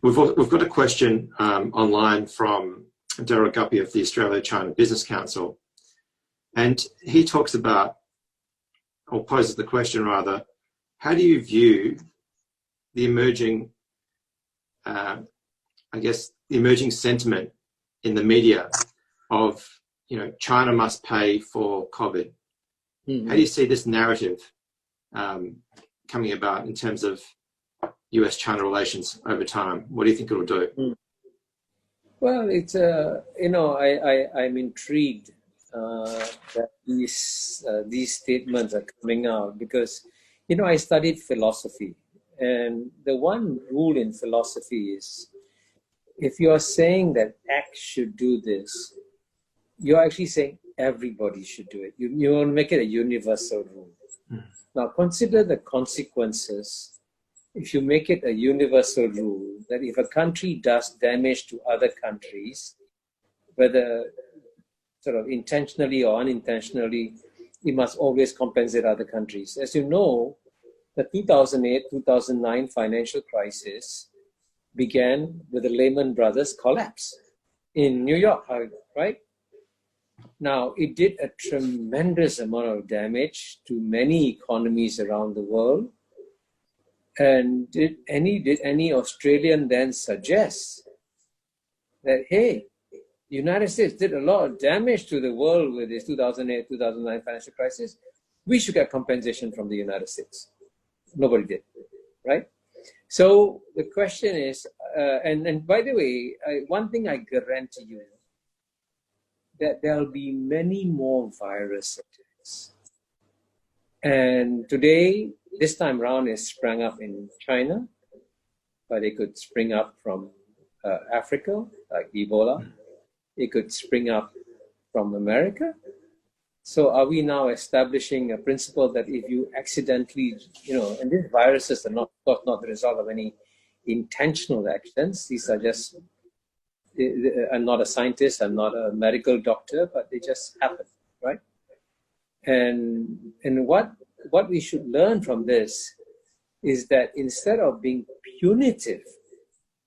We've got a question online from Daryl Guppy of the Australia-China Business Council, and he talks about, or poses the question rather, how do you view the emerging, the emerging sentiment in the media of, China must pay for COVID? Mm-hmm. How do you see this narrative coming about in terms of US-China relations over time? What do you think it will do? Well, it's I'm intrigued that these statements are coming out because, I studied philosophy, and the one rule in philosophy is if you are saying that X should do this, you're actually saying everybody should do it. You want to make it a universal rule. Now, consider the consequences if you make it a universal rule that if a country does damage to other countries, whether sort of intentionally or unintentionally, it must always compensate other countries. As you know, the 2008-2009 financial crisis began with the Lehman Brothers collapse in New York, right? Now, it did a tremendous amount of damage to many economies around the world. And did any Australian then suggest that, hey, the United States did a lot of damage to the world with this 2008-2009 financial crisis. We should get compensation from the United States. Nobody did, right? So the question is, and by the way, one thing I guarantee you, that there'll be many more virus attacks. And today, this time around, it sprang up in China, but it could spring up from Africa, like Ebola. It could spring up from America. So are we now establishing a principle that if you accidentally, and these viruses are not the result of any intentional actions. These are just, I'm not a scientist, I'm not a medical doctor, but they just happen, right? And what we should learn from this is that instead of being punitive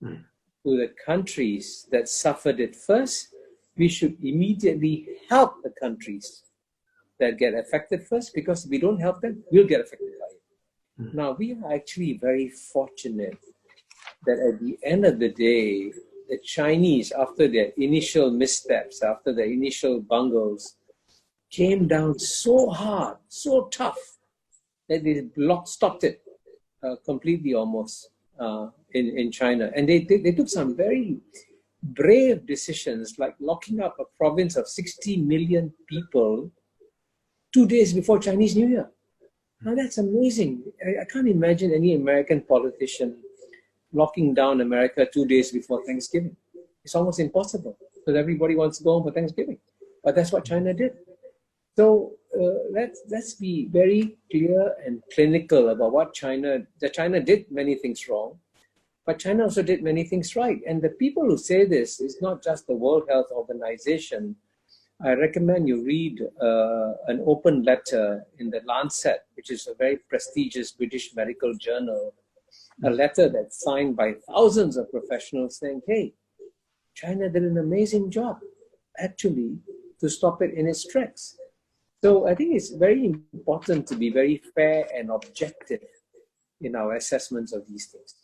to the countries that suffered it first, we should immediately help the countries that get affected first, because if we don't help them, we'll get affected by it. Now, we are actually very fortunate that at the end of the day, the Chinese, after their initial missteps, after their initial bungles, came down so hard, so tough, that they stopped it completely almost in China. And they took some very brave decisions, like locking up a province of 60 million people 2 days before Chinese New Year. Now that's amazing. I can't imagine any American politician locking down America 2 days before Thanksgiving. It's almost impossible because everybody wants to go home for Thanksgiving. But that's what China did. So let's be very clear and clinical about what China did many things wrong, but China also did many things right. And the people who say this is not just the World Health Organization. I recommend you read an open letter in the Lancet, which is a very prestigious British medical journal, a letter that's signed by thousands of professionals saying, hey, China did an amazing job, actually, to stop it in its tracks. So I think it's very important to be very fair and objective in our assessments of these things.